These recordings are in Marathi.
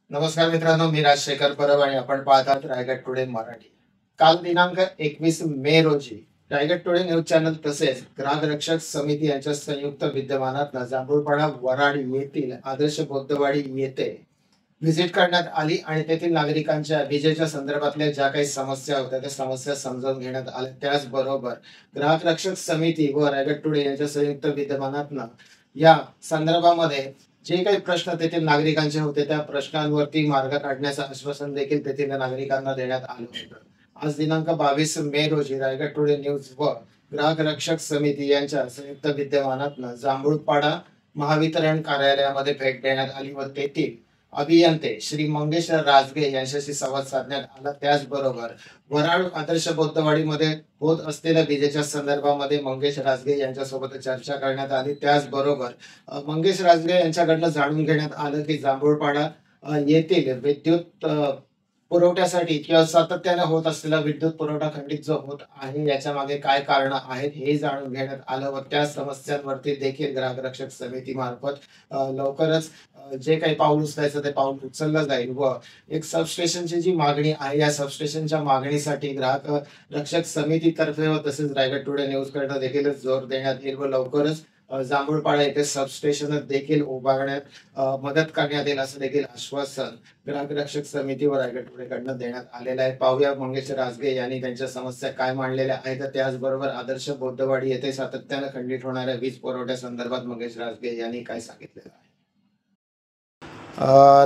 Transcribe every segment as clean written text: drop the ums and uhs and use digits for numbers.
नमस्कार मित्रांनो, मी राजशेखर परब आणि आपण पाहतात रायगड टुडे मराठी। काल दिनांक 21 मे रोजी रायगड टुडे न्यूज चॅनल तसेच ग्राहक रक्षक समिती यांच्या संयुक्त विद्यमानात जांभूळपाडा वराड येथील आदर्श बौद्धवाडी येथे व्हिजिट करण्यात आली आणि तेथील नागरिकांच्या विजेच्या संदर्भातल्या ज्या काही समस्या होत्या त्या समस्या समजावून घेण्यात आल्या। त्याचबरोबर ग्राहक रक्षक समिती व रायगड टुडे यांच्या संयुक्त विद्यमानात या संदर्भामध्ये जे काही प्रश्न तेथील नागरिकांचे होते त्या प्रश्नांवरती मार्ग काढण्याचं आश्वासन देखील तेथील नागरिकांना देण्यात आलं होतं। आज दिनांक 22 मे रोजी रायगड टुडे न्यूज व ग्राहक रक्षक समिती यांच्या संयुक्त विद्यमानात जांभूळपाडा महावितरण कार्यालयामध्ये भेट देण्यात आली व तेथील अभियंते श्री मंगेश राजगे यांच्याशी संवाद साधण्यात आला। त्याचबरोबर वराड आदर्श बौद्धवाडीमध्ये होत असलेल्या विजेच्या संदर्भामध्ये मंगेश राजगे यांच्यासोबत चर्चा करण्यात आली। त्याचबरोबर मंगेश राजगे यांच्याकडनं जाणून घेण्यात आलं की जांभूळपाडा येथील विद्युत पुरवठ्यासाठी किंवा सातत्याने होत असलेला विद्युत पुरवठा खंडित जो होत आहे याच्या मागे काय कारण आहेत हे जाणून घेण्यात आलं व त्या समस्यांवरती देखील ग्राहक रक्षक समिती मार्फत लवकरच जे काही पाऊल उचलायचं ते पाऊल उचललं जाईल व एक सबस्टेशनची जी मागणी आहे या सबस्टेशनच्या मागणीसाठी ग्राहक रक्षक समितीतर्फे व तसेच रायगड टुडे न्यूज कडनं देखील जोर देण्यात येईल व लवकरच जांभूळपाडा येथे सबस्टेशन देखील उभारण्यात मदत करण्यात येईल असं देखील आश्वासन ग्राहक रक्षक समिती व रायगड टुडे कडनं देण्यात आलेलं आहे। पाहूया मंगेश राजगे यांनी त्यांच्या समस्या काय मांडलेल्या आहेत। त्याचबरोबर आदर्श बौद्धवाडी येथे सातत्याने खंडित होणाऱ्या वीज पुरवठ्या संदर्भात मंगेश राजगे यांनी काय सांगितलेलं आहे।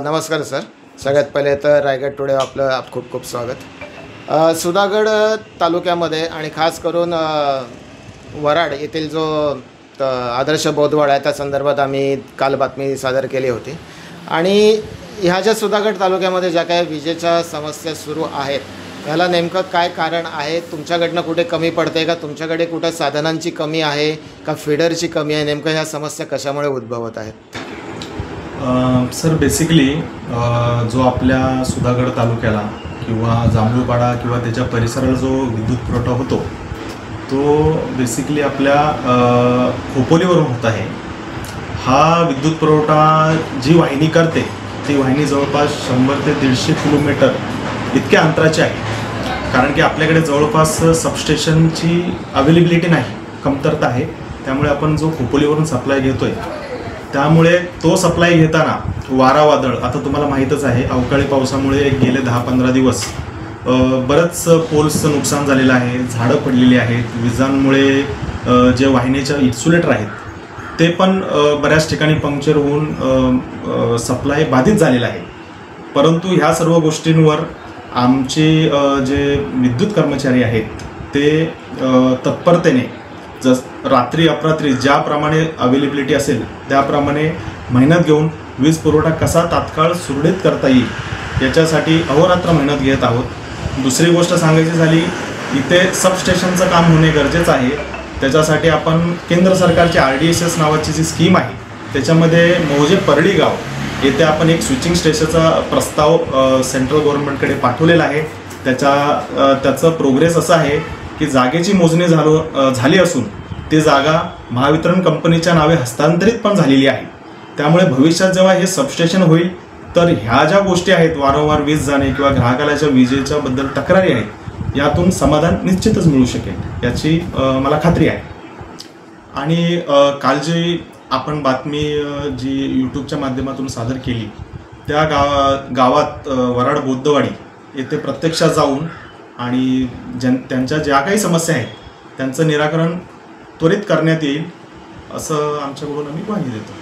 नमस्कार सर, सगळ्यात पहिले तर रायगड टुडे आपलं खूप खूप स्वागत। सुधागड तालुक्यामध्ये आणि खास करून वराड येथील जो आदर्श बौद्धवाडा आहे त्या संदर्भात आम्ही काल बातमी सादर केली होती आणि ह्या ज्या सुधागड तालुक्यामध्ये ज्या काही विजेच्या समस्या सुरू आहेत याला नेमकं काय कारण आहे? तुमच्याकडनं कुठे कमी पडते का? तुमच्याकडे कुठं साधनांची कमी आहे का फीडरची कमी आहे? नेमकं ह्या समस्या कशामुळे उद्भवत आहेत? सर बेसिकली जो आपल्या सुधागड तालुक्याला किंवा जांभूळपाडा किंवा त्याच्या परिसराला जो विद्युत पुरवठा होतो तो बेसिकली आपल्या खोपोलीवरून होत आहे। हा विद्युत पुरवठा जी वाहिनी करते ती वाहिनी जवळपास 100 ते 150 किलोमीटर इतक्या अंतराची आहे, कारण की आपल्याकडे जवळपास सबस्टेशनची अवेलेबिलिटी नाही, कमतरता आहे। त्यामुळे आपण जो खोपोलीवरून सप्लाय घेतोय त्यामुळे तो सप्लाय घेताना वारा वादळ, आता तुम्हाला माहीतच आहे अवकाळी पावसामुळे गेले 10-15 दिवस बरंच पोल्सचं नुकसान झालेलं आहे, झाडं पडलेली आहेत, विजांमुळे जे वाहिनीच्या इन्सुलेटर आहेत ते पण बऱ्याच ठिकाणी पंक्चर होऊन सप्लाय बाधित झालेला आहे। परंतु ह्या सर्व गोष्टींवर आमचे जे विद्युत कर्मचारी आहेत ते तत्परतेने रात्री अपरात्री ज्याप्रमाणे अवेलेबिलिटी असेल त्याप्रमाणे मेहनत घेऊन वीज पुरवठा कसा तात्काळ सुरळीत करता येईल याच्यासाठी अहोरात्र मेहनत घेत आहोत। दुसरी गोष्ट सांगायची झाली, इथे सबस्टेशनचं काम होणे गरजेचं आहे। त्याच्यासाठी आपण केंद्र सरकारची RDSS नावाची जी स्कीम आहे त्याच्यामध्ये मौजे परडी गाव येथे आपण एक स्विचिंग स्टेशनचा प्रस्ताव सेंट्रल गव्हर्नमेंटकडे पाठवलेला आहे। त्याचं प्रोग्रेस असं आहे की जागेची मोजणी झाली असून ती जागा महावितरण कंपनीच्या नावे हस्तांतरित पण झालेली आहे। त्यामुळे भविष्यात जेव्हा हे सबस्टेशन होईल तर ह्या ज्या गोष्टी आहेत वारंवार वीज जाणे किंवा ग्राहकाला ज्या विजेच्या बद्दल तक्रारी आहेत यातून समाधान निश्चितच मिळू शकेल याची मला खात्री आहे। आणि काल जी आपण बातमी जी यूट्यूबच्या माध्यमातून सादर केली त्या गावात वराड बौद्धवाडी येथे प्रत्यक्षात जाऊन आणि त्यांच्या ज्या काही समस्या आहेत त्यांचं निराकरण त्वरित करण्यात येईल असं आमच्याकडून आम्ही ग्वाही देतो।